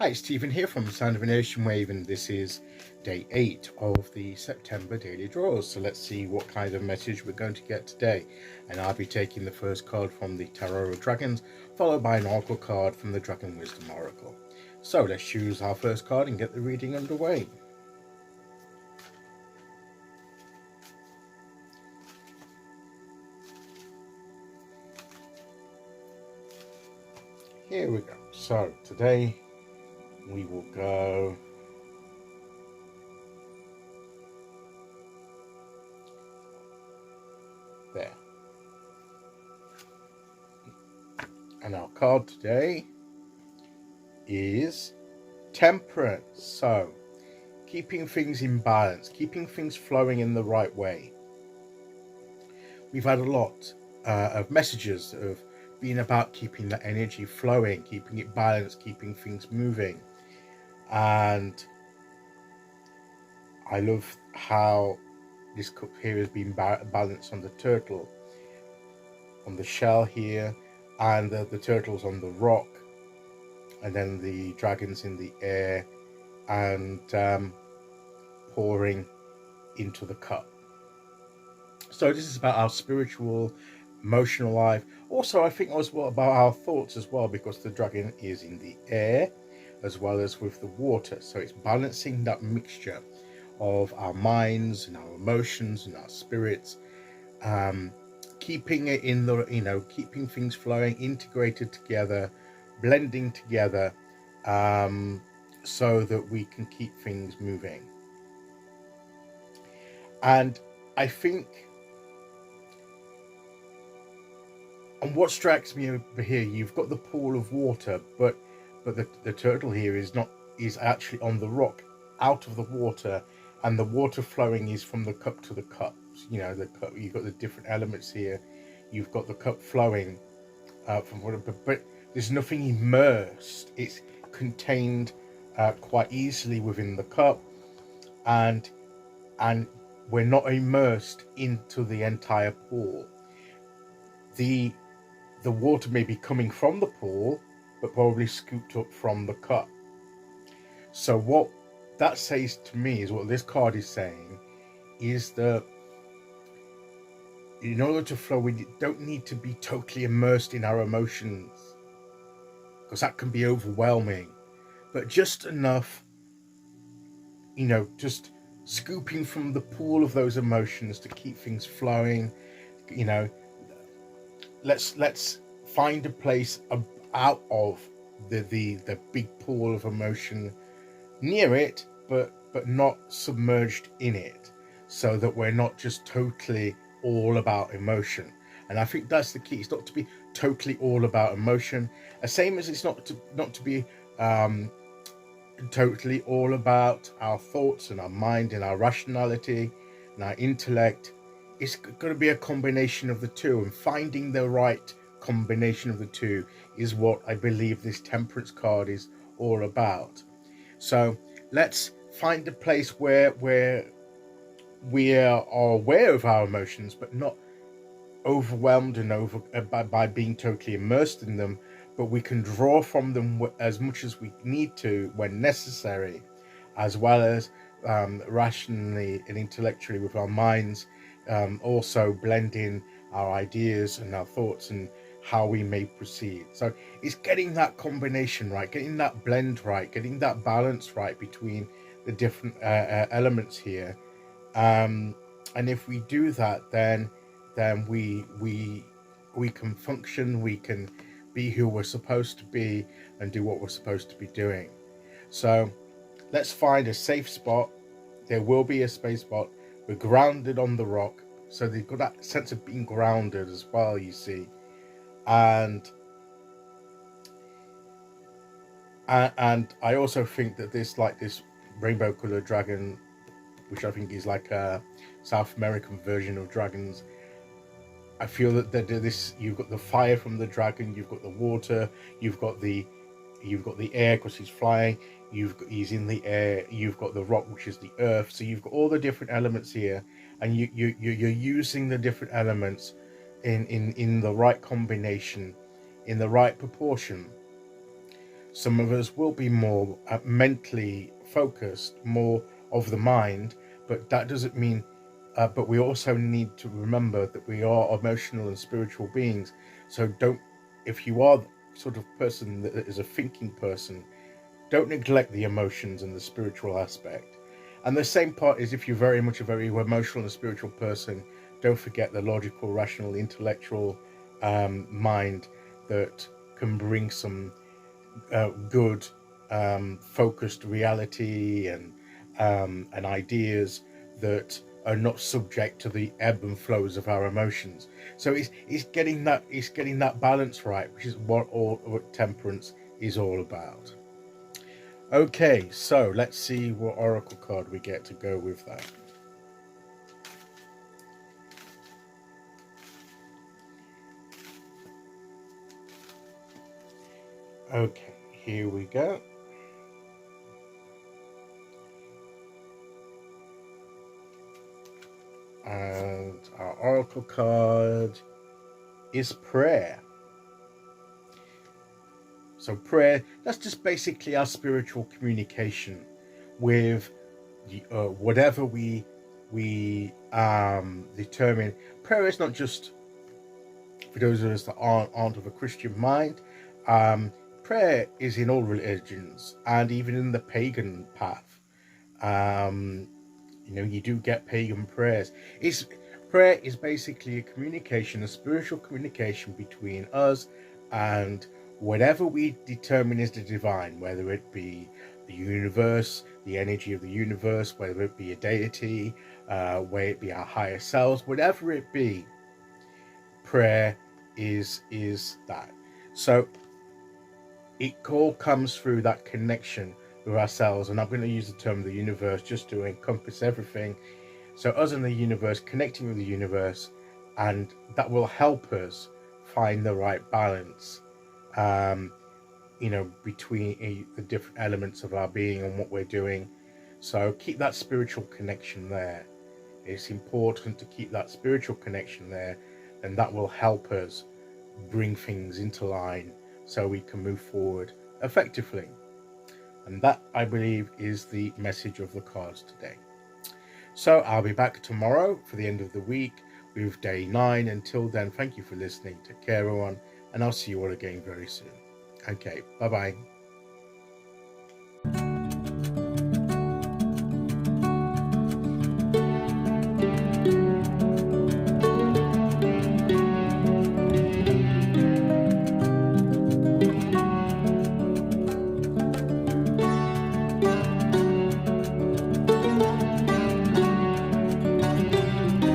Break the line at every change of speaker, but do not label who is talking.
Hi, it's Stephen here from Sound of an Ocean Wave, and this is day 8 of the September daily draws. So let's see what kind of message we're going to get today. And I'll be taking the first card from the Tarot of Dragons, followed by an Oracle card from the Dragon Wisdom Oracle. So let's choose our first card and get the reading underway. Here we go. So today we will go there. And our card today is Temperance. So keeping things in balance, keeping things flowing in the right way. We've had a lot of messages of being about keeping that energy flowing, keeping it balanced, keeping things moving. And I love how this cup here has been balanced on the turtle, on the shell here, and the turtles on the rock, and then the dragons in the air, and pouring into the cup. So this is about our spiritual, emotional life. Also, I think as well about our thoughts as well, because the dragon is in the air as well as with the water. So it's balancing that mixture of our minds and our emotions and our spirits, keeping it in the, keeping things flowing, integrated together, blending together, so that we can keep things moving. And I think, and what strikes me over here, you've got the pool of water, but the turtle here is actually on the rock, out of the water, and the water flowing is from the cup to the cup. The cup, you've got the different elements here. You've got the cup flowing from water, but there's nothing immersed. It's contained quite easily within the cup, and we're not immersed into the entire pool. The water may be coming from the pool, but probably scooped up from the cup. So what that says to me is, what this card is saying is that in order to flow, we don't need to be totally immersed in our emotions, because that can be overwhelming, but just enough, just scooping from the pool of those emotions to keep things flowing. Let's find a place out of the big pool of emotion, near it, but not submerged in it, so that we're not just totally all about emotion. And I think that's the key. It's not to be totally all about emotion, the same as it's not to be totally all about our thoughts and our mind and our rationality and our intellect. It's going to be a combination of the two, and finding the right combination of the two is what I believe this Temperance card is all about. So let's find a place where we are aware of our emotions, but not overwhelmed and by being totally immersed in them, but we can draw from them as much as we need to when necessary, as well as rationally and intellectually with our minds, also blending our ideas and our thoughts and how we may proceed. So it's getting that combination right, getting that blend right, getting that balance right between the different elements here. And if we do that, then we can function, we can be who we're supposed to be and do what we're supposed to be doing. So let's find a safe spot. There will be a space spot. We're grounded on the rock, so they've got that sense of being grounded as well, you see. And I also think that this rainbow colored dragon, which I think is like a South American version of dragons, I feel that this, you've got the fire from the dragon, you've got the water, you've got the air because he's flying, he's in the air, you've got the rock, which is the earth. So you've got all the different elements here, and you're using the different elements in the right combination, in the right proportion, Some of us will be more mentally focused, more of the mind, but that doesn't mean but we also need to remember that we are emotional and spiritual beings. So if you are sort of person that is a thinking person, don't neglect the emotions and the spiritual aspect. And the same part is if you're very much a very emotional and spiritual person, don't forget the logical, rational, intellectual mind that can bring some good, focused reality and ideas that are not subject to the ebb and flows of our emotions. So it's getting that balance right, which is what temperance is all about. Okay, so let's see what oracle card we get to go with that. Okay, here we go. And our oracle card is prayer. So prayer, that's just basically our spiritual communication with whatever we determine. Prayer is not just for those of us that aren't of a Christian mind. Prayer is in all religions and even in the pagan path. You do get pagan prayers. Prayer is basically a communication, a spiritual communication between us and whatever we determine is the divine, whether it be the universe, the energy of the universe, whether it be a deity, whether it be our higher selves, whatever it be. Prayer is that. So it all comes through that connection with ourselves, and I'm going to use the term the universe just to encompass everything. So us and the universe, connecting with the universe, and that will help us find the right balance between the different elements of our being and what we're doing. So keep that spiritual connection there. It's important to keep that spiritual connection there, and that will help us bring things into line so we can move forward effectively. And that, I believe, is the message of the cards today. So I'll be back tomorrow for the end of the week with day 9. Until then, thank you for listening. Take care, everyone, and I'll see you all again very soon. Okay, bye-bye.